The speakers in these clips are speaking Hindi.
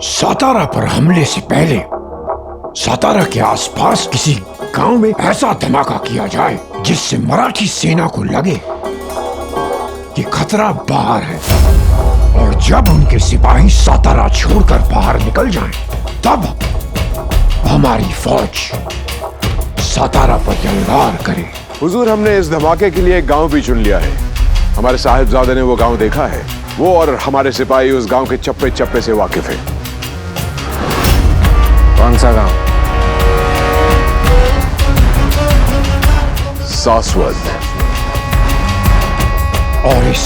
सातारा पर हमले से पहले सातारा के आसपास किसी गांव में ऐसा धमाका किया जाए जिससे मराठी सेना को लगे कि खतरा बाहर है, और जब उनके सिपाही सातारा छोड़कर बाहर निकल जाएं, तब हमारी फौज सातारा पर यलगार करे। हुजूर, हमने इस धमाके के लिए एक गांव भी चुन लिया है। हमारे साहिबजादे ने वो गांव देखा है। वो और हमारे सिपाही उस गांव के चप्पे चप्पे से वाकिफ है। कौन सा गांव? सासवद। और इस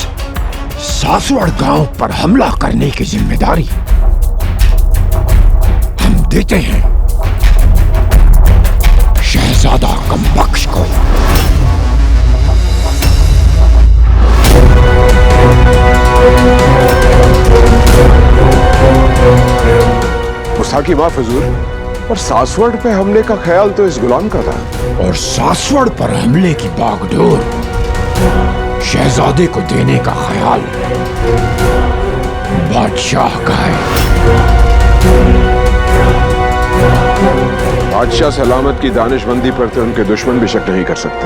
सासवड़ गांव पर हमला करने की जिम्मेदारी हम देते हैं शहजादा कमबख्श को। मुस्ताकी माफ हुजूर, पर सासवड़ पे हमले का ख्याल तो इस गुलाम का था। और सासवड़ पर हमले की बागडोर शहजादे को देने का ख्याल बादशाह का है। बादशाह सलामत की दानिशमंदी पर तो उनके दुश्मन भी शक नहीं कर सकते।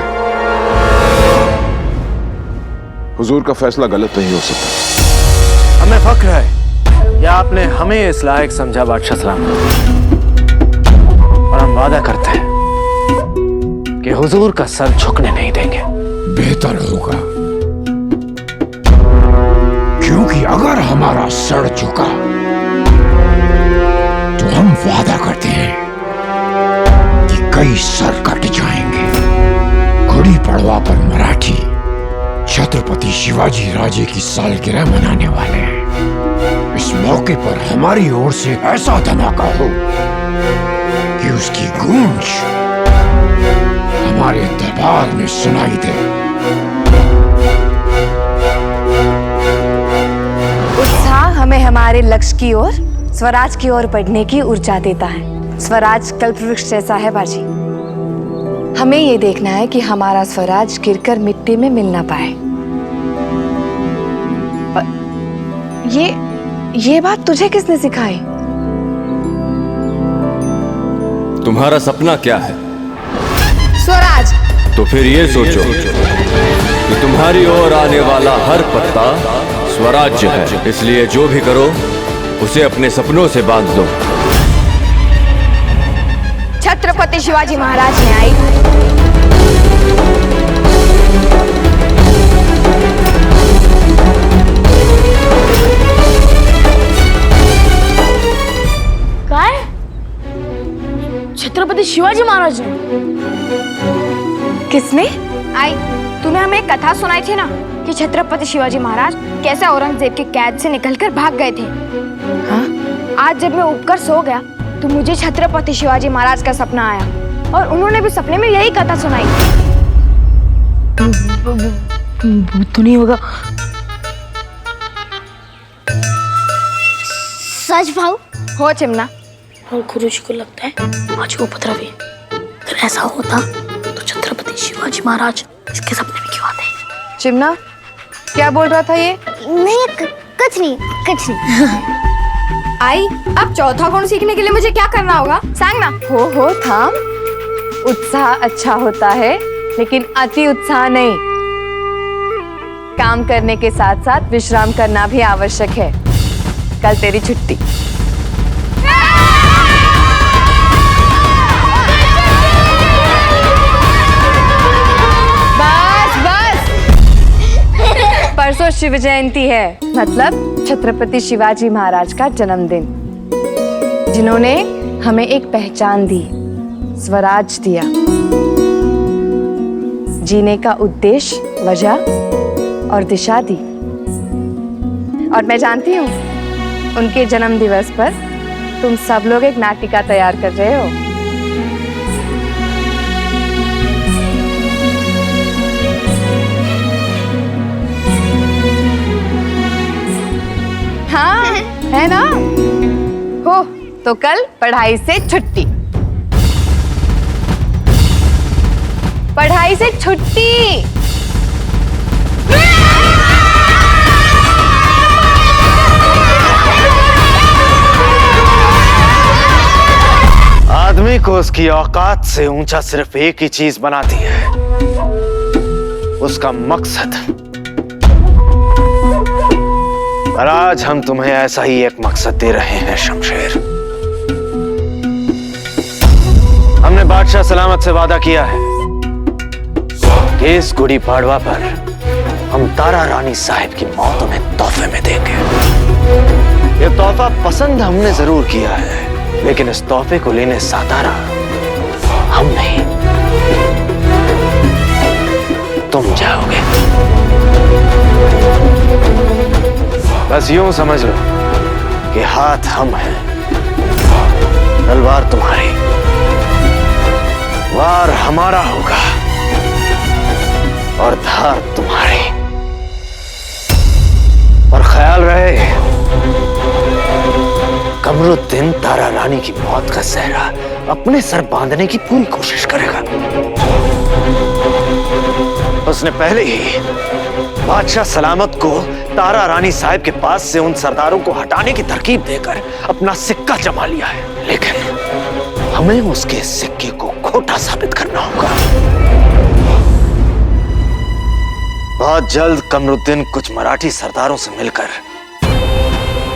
हुजूर का फैसला गलत नहीं हो सकता। हमें फख्र है या आपने हमें इस लायक समझा बादशाह सलामत, और हम वादा करते हैं कि हुजूर का सर झुकने नहीं देंगे। बेहतर होगा, क्योंकि अगर हमारा सर झुका तो हम वादा करते हैं कि कई सर कट जाएंगे। गुड़ी पड़वा पर मराठी छत्रपति शिवाजी राजे की सालगिरह मनाने वाले हैं। इस मौके पर हमारी ओर से ऐसा धमाका हो कि उसकी गूंज हमारे दरबार में सुनाई दे। उत्साह हमें हमारे लक्ष्य की ओर, स्वराज की ओर बढ़ने की ऊर्जा देता है। स्वराज कल्पवृक्ष जैसा है बाजी। हमें ये देखना है कि हमारा स्वराज गिरकर मिट्टी में मिल ना पाए। ये बात तुझे किसने सिखाई? तुम्हारा सपना क्या है? स्वराज। तो फिर ये सोचो कि तुम्हारी ओर आने वाला हर पत्ता स्वराज्य है। इसलिए जो भी करो उसे अपने सपनों से बांध दो। छत्रपति शिवाजी महाराज ने आई। काय? छत्रपति शिवाजी महाराज ने? किसने? आई, तूने हमें एक कथा सुनाई थी ना कि छत्रपति शिवाजी महाराज कैसे औरंगजेब के कैद से निकलकर भाग गए थे। हाँ? आज जब मैं उठकर सो गया तो मुझे छत्रपति शिवाजी महाराज का सपना आया, और उन्होंने भी सपने में यही कथा सुनाई। तो नहीं होगा। सच भाऊ हो चिमना। और गुरुजी को लगता है आज वो उपद्रव है। अगर ऐसा होता तो छत्रपति शिवाजी महाराज इसके सपने में क्यों आते? चिमना, क्या बोल रहा था ये? नहीं, कुछ नहीं, कुछ नहीं। आई, अब चौथा गुण सीखने के लिए मुझे क्या करना होगा? सांग ना। हो थाम। उत्साह अच्छा होता है, लेकिन अति उत्साह नहीं। काम करने के साथ साथ विश्राम करना भी आवश्यक है। कल तेरी छुट्टी। परसों शिव जयंती है, मतलब छत्रपति शिवाजी महाराज का जन्मदिन, जिन्होंने हमें एक पहचान दी, स्वराज दिया, जीने का उद्देश्य, वजह और दिशा दी। और मैं जानती हूँ उनके जन्म दिवस पर तुम सब लोग एक नाटिका तैयार कर रहे हो। हाँ, है ना? हो तो कल पढ़ाई से छुट्टी। पढ़ाई से छुट्टी। कुड़ी को उसकी औकात से ऊंचा सिर्फ एक ही चीज बनाती है, उसका मकसद। और आज हम तुम्हें ऐसा ही एक मकसद दे रहे हैं शमशेर। हमने बादशाह सलामत से वादा किया है कि इस गुड़ी पाड़वा पर हम तारा रानी साहिब की मौत उन्हें तोहफे में देंगे। ये तोहफा पसंद हमने जरूर किया है, लेकिन इस तोहफे को लेने सातारा हम नहीं, तुम जाओगे। बस यूं समझ लो कि हाथ हम हैं, तलवार तुम्हारी, वार हमारा होगा और धार तुम्हारी। और ख्याल रहे, कमरुद्दीन तारा रानी की मौत का सहरा अपने सर बांधने की पूरी कोशिश करेगा। उसने पहले ही बादशाह सलामत को तारा रानी साहिब के पास से उन सरदारों को हटाने की तरकीब देकर अपना सिक्का जमा लिया है, लेकिन हमें उसके सिक्के को खोटा साबित करना होगा। बहुत जल्द कमरुद्दीन कुछ मराठी सरदारों से मिलकर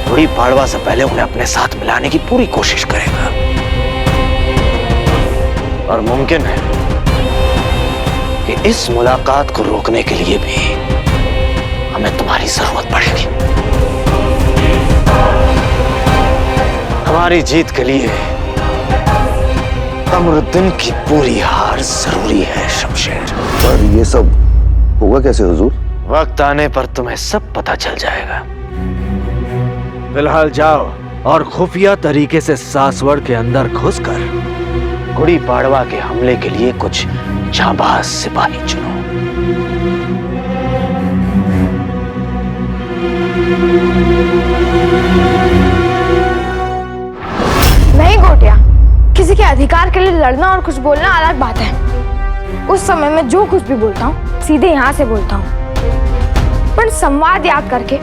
गुड़ी पाड़वा से पहले उन्हें अपने साथ मिलाने की पूरी कोशिश करेगा। और मुमकिन है कि इस मुलाकात को रोकने के लिए भी हमें तुम्हारी जरूरत पड़ेगी। हमारी जीत के लिए कमरुद्दीन की पूरी हार जरूरी है शमशेर। पर ये सब होगा कैसे हुजूर? वक्त आने पर तुम्हें सब पता चल जाएगा। फिलहाल जाओ और खुफिया तरीके से सासवड़ के अंदर घुसकर गुड़ी पाड़वा के हमले के लिए कुछ जाबाज सिपाही चुनो। नहीं गोटिया, किसी के अधिकार के लिए लड़ना और कुछ बोलना अलग बात है। उस समय मैं जो कुछ भी बोलता हूँ सीधे यहाँ से बोलता हूँ, पर संवाद याद करके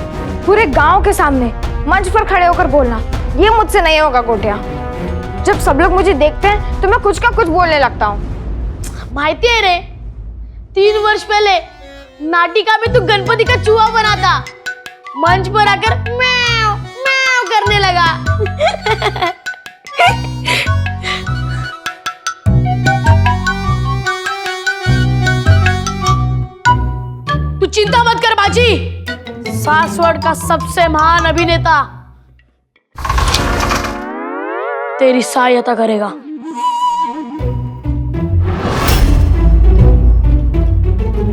पूरे गांव के सामने मंच पर खड़े होकर बोलना ये मुझसे नहीं होगा गोटिया। जब सब लोग मुझे देखते हैं तो मैं कुछ का कुछ बोलने लगता हूँ। माहिती है रे, 3 वर्ष पहले नाटिका में तू गणपति का चूहा बना था, मंच पर आकर म्याऊ म्याऊ करने लगा। तू चिंता मत कर बाजी, सासवड़ का सबसे महान अभिनेता तेरी सहायता करेगा।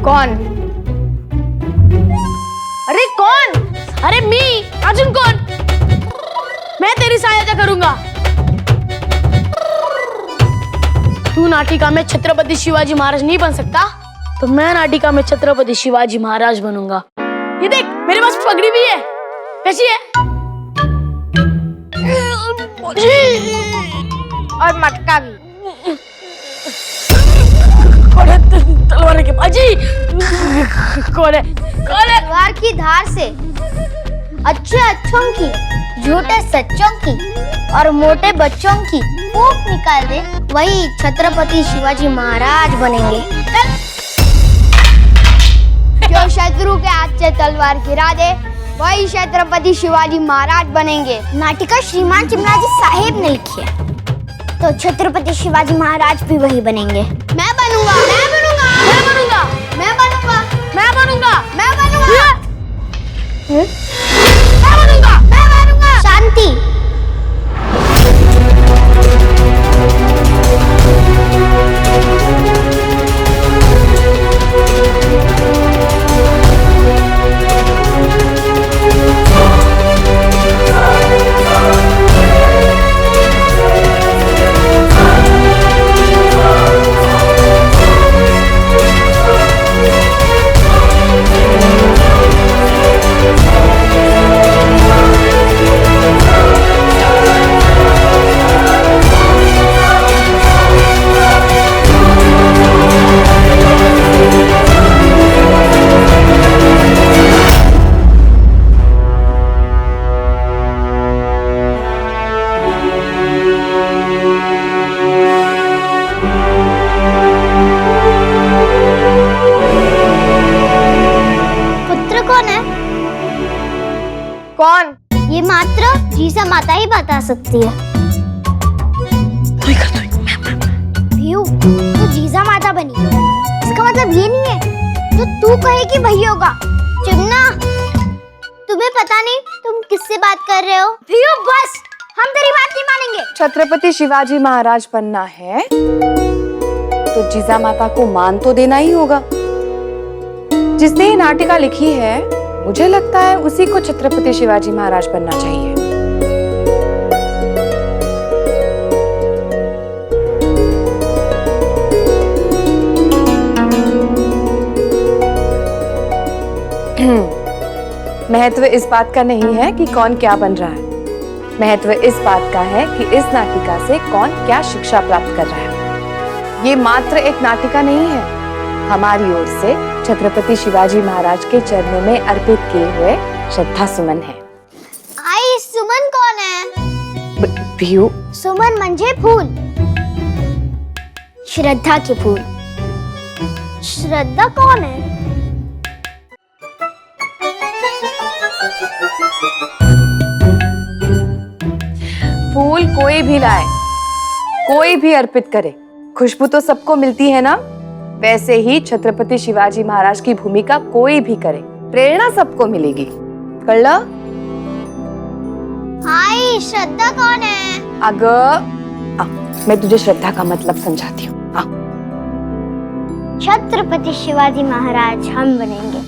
कौन? अरे कौन? अरे मी अर्जुन कौन? मैं तेरी सहायता करूंगा। तू नाटिका में छत्रपति शिवाजी महाराज नहीं बन सकता, तो मैं नाटिका में छत्रपति शिवाजी महाराज बनूंगा। ये देख, मेरे पास पगड़ी भी है। कैसी है? और मटका भी। कौन है तलवार के बाजी? कौन है? तलवार की धार से अच्छे अच्छों की, झूठे सच्चों की और मोटे बच्चों की फूंक निकाल दे, वही छत्रपति शिवाजी महाराज बनेंगे। जो शत्रु के हाथ से तलवार गिरा दे, वही छत्रपति शिवाजी महाराज बनेंगे। नाटिका श्रीमान चिमराजी साहिब ने लिखी है, तो छत्रपति शिवाजी महाराज भी वही बनेंगे। मैं बनूंगा, मैं बनूंगा, मैं बनूंगा, मैं बनूंगा, मैं बनूंगा, मैं बनूंगा, मैं बनूंगा, मैं बनूंगा। शांति। जीजा माता ही बता सकती है। भीयू, तू जीजा माता बनी, इसका मतलब ये नहीं है जो तू कहेगी वही होगा। चिमना, तुम्हें पता नहीं तुम किससे बात कर रहे हो। भीयू बस, हम तेरी बात नहीं मानेंगे। छत्रपति शिवाजी महाराज बनना है तो जीजा माता को मान तो देना ही होगा। जिसने ये नाटिका लिखी है, मुझे लगता है उसी को छत्रपति शिवाजी महाराज बनना चाहिए। महत्व इस बात का नहीं है कि कौन क्या बन रहा है, महत्व इस बात का है कि इस नाटिका से कौन क्या शिक्षा प्राप्त कर रहा है। ये मात्र एक नाटिका नहीं है, हमारी ओर से छत्रपति शिवाजी महाराज के चरणों में अर्पित किए हुए श्रद्धा सुमन है। आई, सुमन कौन है? भीयू, सुमन म्हणजे फूल, श्रद्धा के फूल। श्रद्धा कौन है? फूल कोई भी लाए, कोई भी अर्पित करे, खुशबू तो सबको मिलती है ना। वैसे ही छत्रपति शिवाजी महाराज की भूमिका कोई भी करे, प्रेरणा सबको मिलेगी। कर लो। हाय, श्रद्धा कौन है? मैं तुझे श्रद्धा का मतलब समझाती हूँ। छत्रपति शिवाजी महाराज हम बनेंगे।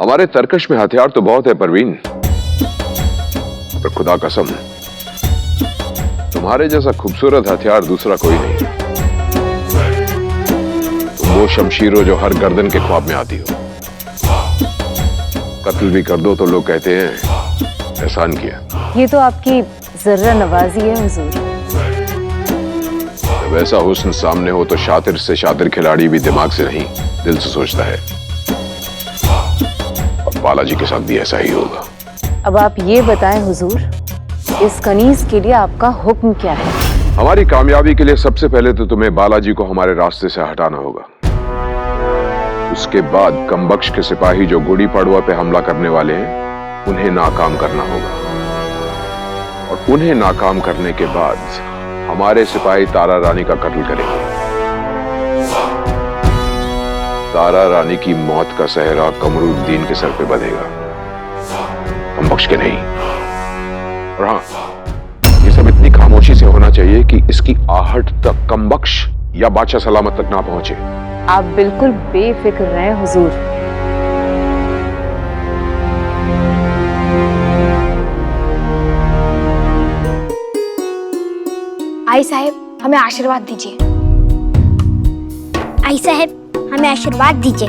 हमारे तरकश में हथियार तो बहुत है परवीन, पर खुदा कसम तुम्हारे जैसा खूबसूरत हथियार दूसरा कोई नहीं। तुम वो शमशीर हो जो हर गर्दन के ख्वाब में आती हो। कत्ल भी कर दो तो लोग कहते हैं एहसान किया। ये तो आपकी जर्रा नवाजी है हुजूर। जब ऐसा हुस्न सामने हो तो शातिर से शातिर खिलाड़ी भी दिमाग से नहीं दिल से सोचता है, और बालाजी के साथ भी ऐसा ही होगा। अब आप ये बताएं हुजूर, इस कनीज के लिए आपका हुक्म क्या है? हमारी कामयाबी के लिए सबसे पहले तो तुम्हें बालाजी को हमारे रास्ते से हटाना होगा। उसके बाद कमबख्श के सिपाही जो गुड़ी पड़वा पे हमला करने वाले हैं, उन्हें नाकाम करना होगा। और उन्हें नाकाम करने के बाद हमारे सिपाही तारा रानी का कत्ल करेंगे। तारा रानी की मौत का सहरा कमरुद्दीन के सर पे बंधेगा, कमबख्श के नहीं। और हाँ, ये सब इतनी खामोशी से होना चाहिए कि इसकी आहट तक कमबख्श या बादशाह सलामत तक ना पहुंचे। आप बिल्कुल बेफिक्र रहें हुजूर। आई साहब, हमें आशीर्वाद दीजिए। आई साहब, हमें आशीर्वाद दीजिए।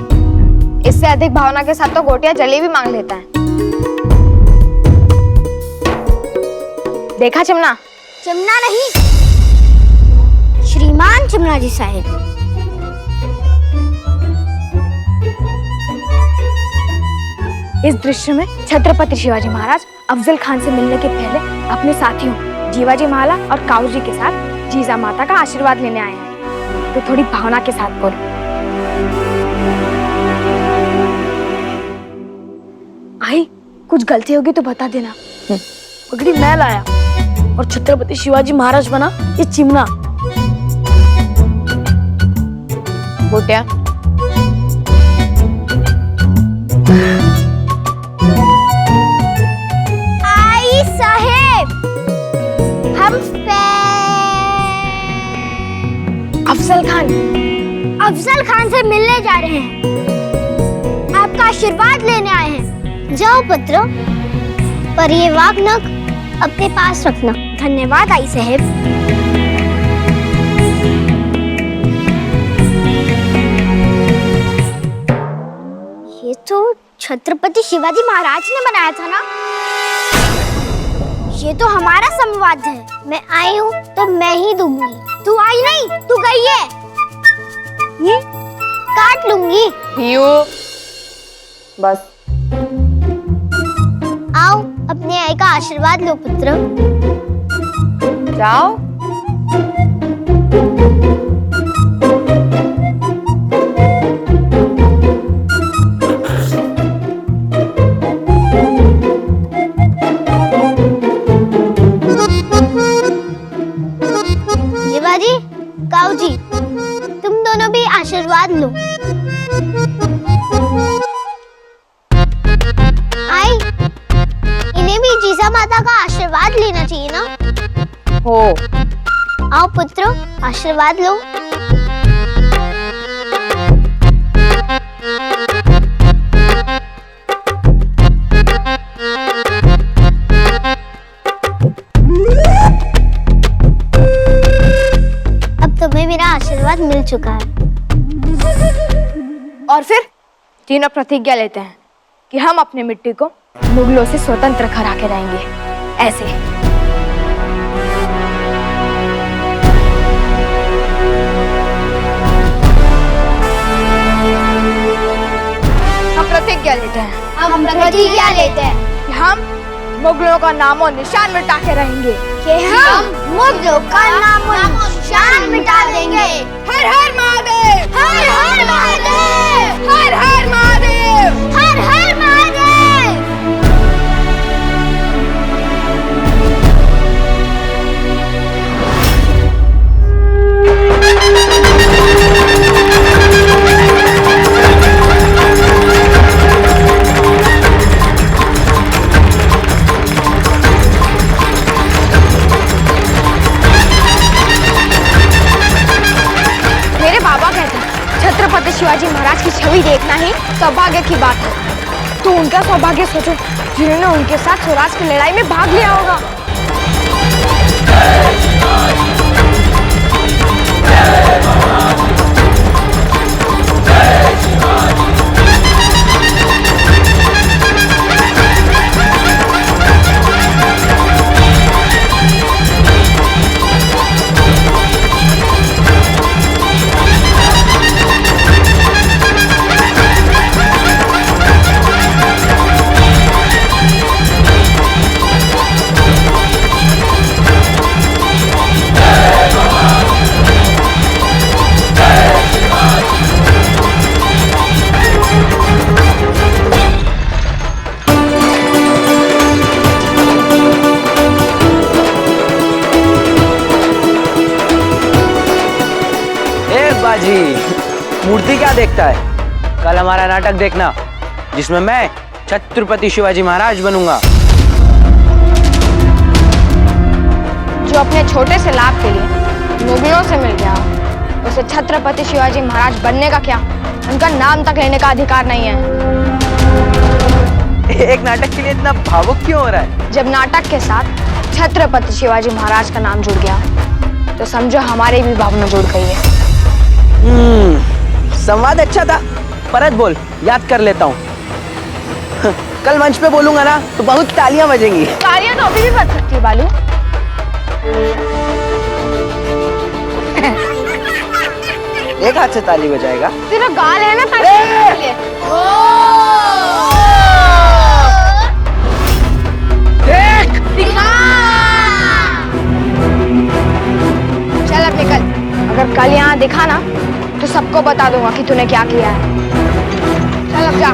इससे अधिक भावना के साथ तो गोटिया जलेबी मांग लेता है। देखा चिमना? चिमना नहीं, श्रीमान चिमना जी साहब। इस दृश्य में छत्रपति शिवाजी महाराज अफजल खान से मिलने के पहले अपने साथियों जीवाजी माला और काऊ जी के साथ जीजा माता का आशीर्वाद लेने आए हैं, तो थोड़ी भावना के साथ बोलो। आई, कुछ गलती होगी तो बता देना। पगड़ी मैं लाया और छत्रपति शिवाजी महाराज बना ये चिमना। गोटिया, आई साहेब, हम अफजल खान से मिलने जा रहे हैं, आपका आशीर्वाद लेने आए हैं। जाओ पुत्र, पर ये वाकनक अपने पास रखना। धन्यवाद आई साहेब। ये तो छत्रपति शिवाजी महाराज ने बनाया था ना? ये तो हमारा संवाद है। मैं आई हूँ तो मैं ही दूंगी। तू आई नहीं, तू गई है। ये काट लूंगी। भीयू, बस। आओ, अपने आई का आशीर्वाद लो पुत्र। जाओ। माता का आशीर्वाद लेना चाहिए ना। हो आओ पुत्रो, आशीर्वाद लो। अब तुम्हें मेरा आशीर्वाद मिल चुका है। और फिर तीनों प्रतिज्ञा लेते हैं कि हम अपनी मिट्टी को मुगलों से स्वतंत्र करा के रहेंगे। ऐसे हम प्रतिज्ञा लेते हैं कि हम मुगलों का नामो निशान मिटा के रहेंगे। कि हम मुगलों का नामो निशान मिटा देंगे। हर हर महादेव, हर हर महादेव, हर हर महादेव। हर हर महादेव। मेरे बाबा कहते हैं छत्रपति शिवाजी महाराज की छवि देखना ही सौभाग्य की बात है। तो उनका सौभाग्य सोचो जिन्होंने उनके साथ स्वराज की लड़ाई में भाग लिया होगा। बाजी, मूर्ति क्या देखता है? कल हमारा नाटक देखना जिसमें मैं छत्रपति शिवाजी महाराज बनूंगा। जो अपने छोटे से लाभ के लिए मुगलों से मिल गया उसे छत्रपति शिवाजी महाराज बनने का क्या, उनका नाम तक लेने का अधिकार नहीं है। एक नाटक के लिए इतना भावुक क्यों हो रहा है? जब नाटक के साथ छत्रपति शिवाजी महाराज का नाम जुड़ गया तो समझो हमारी भी भावना जुड़ गई है। संवाद अच्छा था, परत बोल, याद कर लेता हूँ। कल मंच पे बोलूंगा ना तो बहुत तालियां बजेंगी। तालियां तो अभी भी बज सकती है बालू। एक हाथ से ताली बजाएगा? तेरा गाल है ना ताली के लिए। देख! चल अब निकल, अगर कल यहाँ दिखा ना तो सबको बता दूंगा कि तूने क्या किया है। चल अब जा,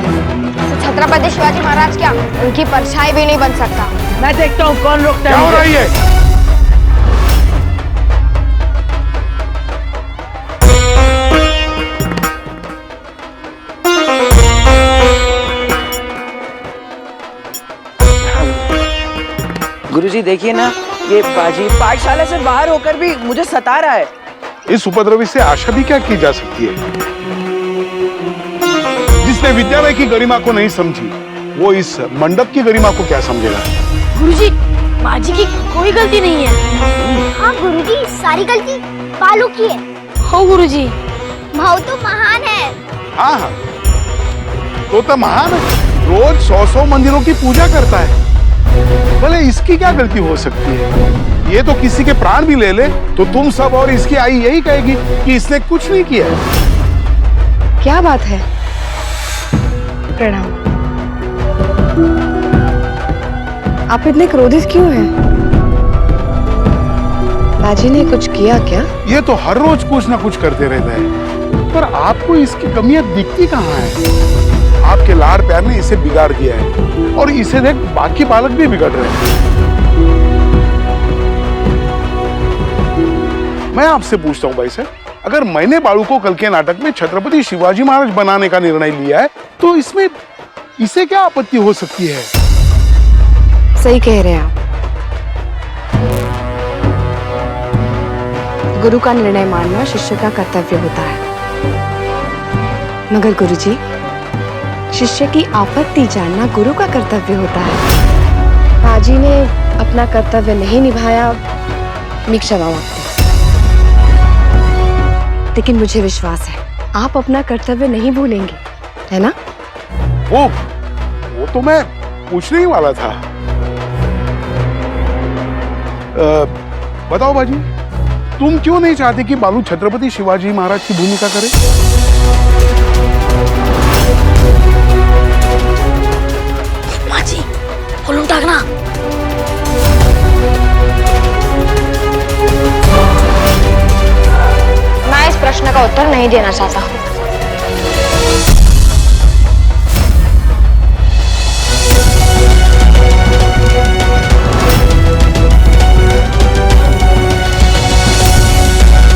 तो छत्रपति शिवाजी महाराज क्या उनकी परछाई भी नहीं बन सकता। मैं देखता हूँ कौन रोकता है। क्या हो रही है? गुरुजी देखिए ना, ये बाजी पाठशाला से बाहर होकर भी मुझे सता रहा है। इस उपद्रवी से आशा भी क्या की जा सकती है? जिसने विद्यालय की गरिमा को नहीं समझी वो इस मंडप की गरिमा को क्या समझेगा? गुरुजी, बाजी की कोई गलती नहीं है। हाँ गुरुजी, सारी गलती बालू की है। हो गुरुजी, भाव तो महान है। हाँ हाँ, तो महान है, रोज 100 मंदिरों की पूजा करता है। भले इसकी क्या गलती हो सकती है? ये तो किसी के प्राण भी ले ले तो तुम सब और इसकी आई यही कहेगी कि इसने कुछ नहीं किया। क्या बात है? प्रणाम। आप इतने क्रोधित क्यों हैं? बाजी ने कुछ किया क्या? ये तो हर रोज कुछ ना कुछ करते रहता है, पर आपको इसकी कमियां दिखती कहाँ है? आपके लाड़ प्यार ने इसे बिगाड़ दिया है और इसे देख बाकी बालक भी बिगड़ रहे हैं। मैं आपसे पूछता हूँ भाई साहब, अगर मैंने बालू को कल के नाटक में छत्रपति शिवाजी महाराज बनाने का निर्णय लिया है तो इसमें इसे क्या आपत्ति हो सकती है? सही कह रहे हैं आप। गुरु का निर्णय मानना शिष्य का कर्तव्य होता है। मगर गुरुजी, शिष्य की आपत्ति जानना गुरु का कर्तव्य होता है। बाजी ने अपना कर्तव्य नहीं निभाया, मैं क्षमा मांगती हूं। लेकिन मुझे विश्वास है आप अपना कर्तव्य नहीं भूलेंगे, है ना? वो तो मैं पूछने ही वाला था। बताओ बाजी, तुम क्यों नहीं चाहते कि बालू छत्रपति शिवाजी महाराज की भूमिका करे? माँ जी, फूल उठाना। मैं इस प्रश्न का उत्तर नहीं देना चाहता।